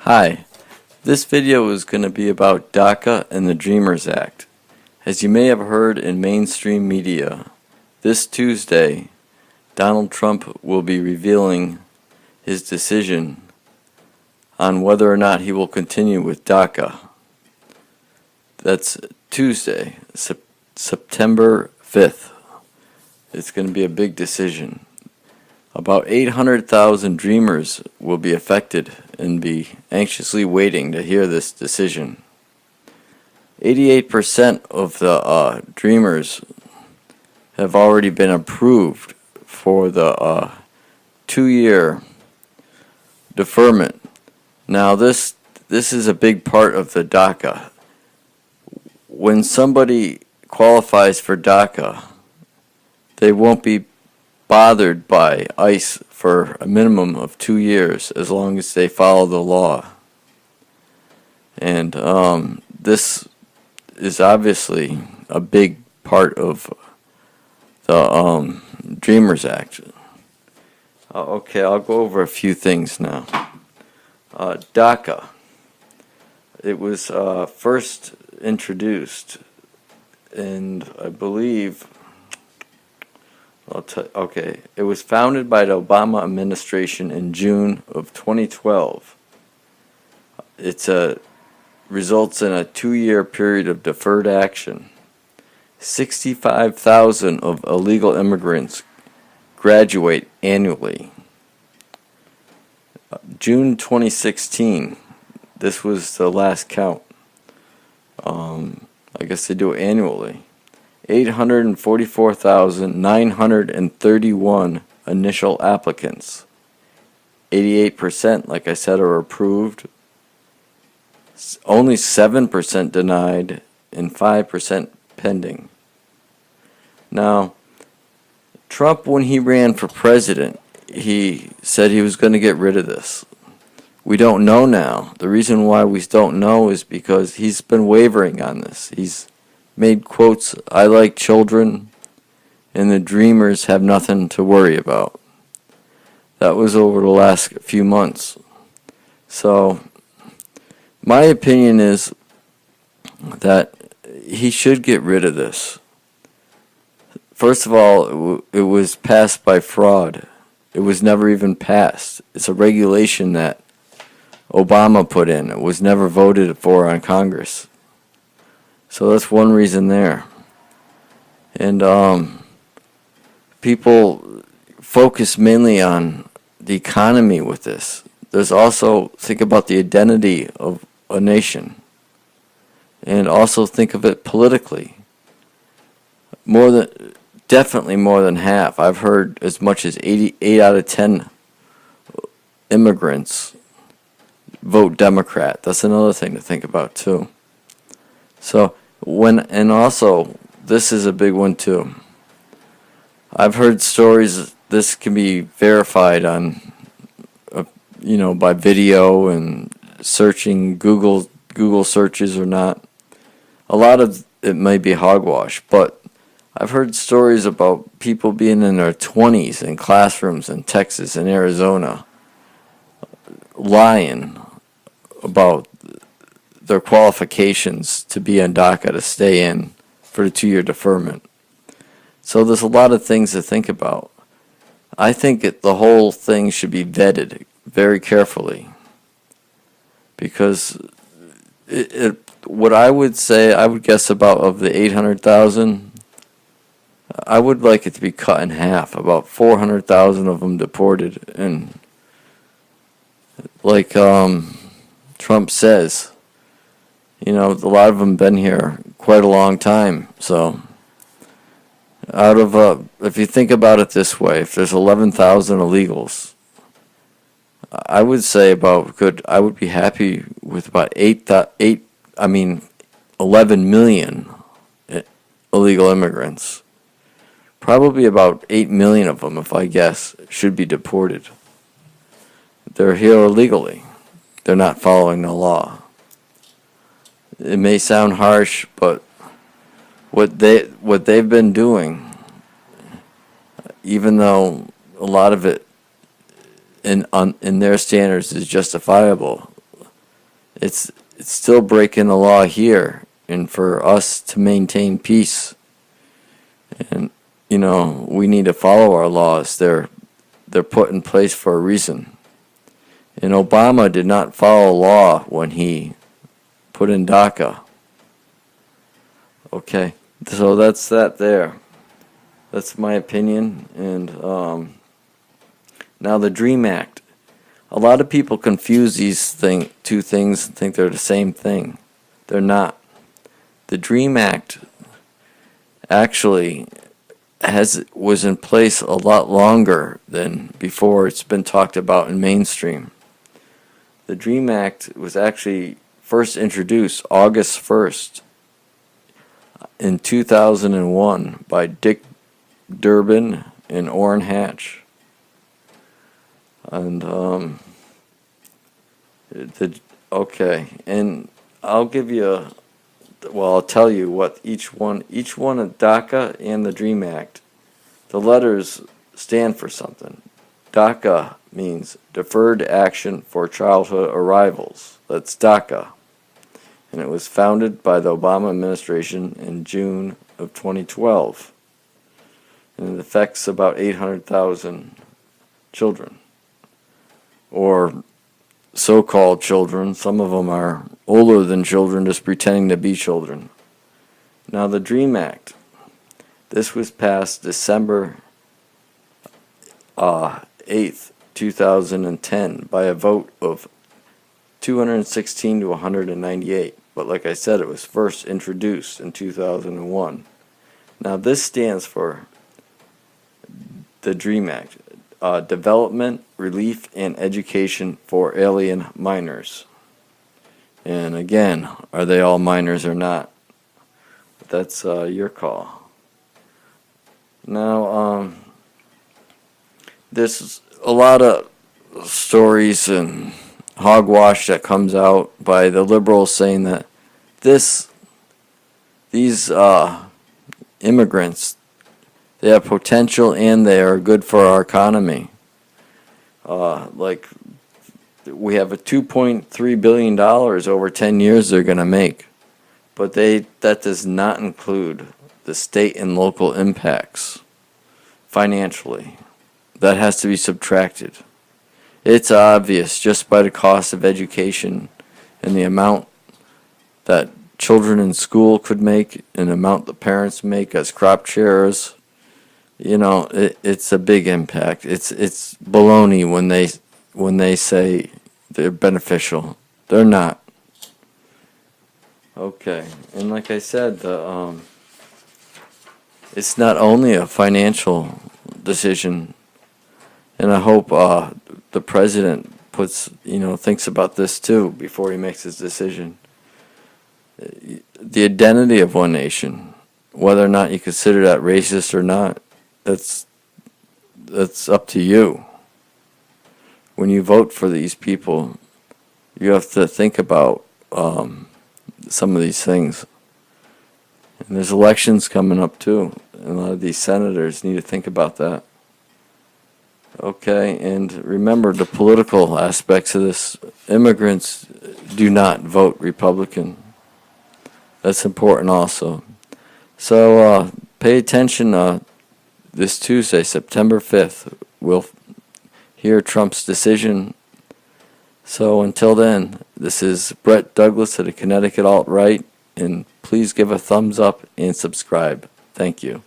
Hi, this video is going to be about DACA and the Dreamers Act. As you may have heard in mainstream media, this Tuesday, Donald Trump will be revealing his decision on whether or not he will continue with DACA. That's Tuesday, September 5th. It's going to be a big decision. About 800,000 Dreamers will be affected and be anxiously waiting to hear this decision. 88% of the Dreamers have already been approved for the 2-year deferment. Now this is a big part of the DACA. When somebody qualifies for DACA, they won't be bothered by ICE for a minimum of 2 years as long as they follow the law. And this is obviously a big part of the Dreamers Act. Okay, I'll go over a few things now. DACA. It was first introduced, and I believe it was founded by the Obama administration in June of 2012. It results in a 2-year period of deferred action. 65,000 of illegal immigrants graduate annually. June 2016, this was the last count. I guess they do it annually. 844,931 initial applicants. 88%, like I said, are approved. Only 7% denied and 5% pending. Now, Trump, when he ran for president, he said he was going to get rid of this. We don't know now. The reason why we don't know is because he's been wavering on this. He's made quotes, "I like children, and the Dreamers have nothing to worry about." That was over the last few months. So, my opinion is that he should get rid of this. First of all, it was passed by fraud. It was never even passed. It's a regulation that Obama put in. It was never voted for on Congress. So that's one reason there. And people focus mainly on the economy with this. There's also, think about the identity of a nation. And also think of it politically. Definitely more than half. I've heard as much as 8 out of 10 immigrants vote Democrat. That's another thing to think about too. So and also this is a big one too. I've heard stories. This can be verified on, by video and searching Google searches or not. A lot of it may be hogwash, but I've heard stories about people being in their 20s in classrooms in Texas and Arizona lying about their qualifications to be on DACA, to stay in for the 2-year deferment. So there's a lot of things to think about. I think the whole thing should be vetted very carefully, because what I would say, I would guess about of the 800,000, I would like it to be cut in half, about 400,000 of them deported, and like Trump says, a lot of them been here quite a long time. So if you think about it this way, if there's 11,000 illegals, I would say I would be happy with about 11 million illegal immigrants. Probably about 8 million of them, if I guess, should be deported. They're here illegally. They're not following the law. It may sound harsh, but what they've been doing, even though a lot of it in their standards is justifiable, it's still breaking the law here, and for us to maintain peace. And we need to follow our laws. They're put in place for a reason. And Obama did not follow law when he put in DACA. Okay, so that's that there. That's my opinion. And now the DREAM Act. A lot of people confuse these two things and think they're the same thing. They're not. The DREAM Act actually was in place a lot longer than before it's been talked about in mainstream. The DREAM Act was actually first introduced August 1st in 2001 by Dick Durbin and Orrin Hatch. And okay, and I'll give you I'll tell you what each one of DACA and the DREAM Act, the letters stand for something. DACA means Deferred Action for Childhood Arrivals. That's DACA. And it was founded by the Obama administration in June of 2012. And it affects about 800,000 children, or so-called children. Some of them are older than children, just pretending to be children. Now the DREAM Act, this was passed December 8th, 2010 by a vote of 216 to 198. But like I said, it was first introduced in 2001. Now this stands for the DREAM Act. Development, Relief, and Education for Alien Minors. And again, are they all minors or not? That's your call. Now, there's a lot of stories and hogwash that comes out by the liberals saying that these immigrants, they have potential and they are good for our economy. Like we have a $2.3 billion over 10 years they're going to make. But that does not include the state and local impacts financially. That has to be subtracted. It's obvious just by the cost of education and the amount that children in school could make and the amount the parents make as crop sharers. It's a big impact. It's baloney when they say they're beneficial. They're not. Okay, and like I said, it's not only a financial decision, and I hope the president thinks about this too before he makes his decision. The identity of one nation, whether or not you consider that racist or not, that's up to you. When you vote for these people, you have to think about some of these things. And there's elections coming up too, and a lot of these senators need to think about that. Okay, and remember the political aspects of this. Immigrants do not vote Republican. That's important also. So pay attention. This Tuesday, September 5th, we'll hear Trump's decision. So until then, this is Brett Douglas of the Connecticut Alt-Right, and please give a thumbs up and subscribe. Thank you.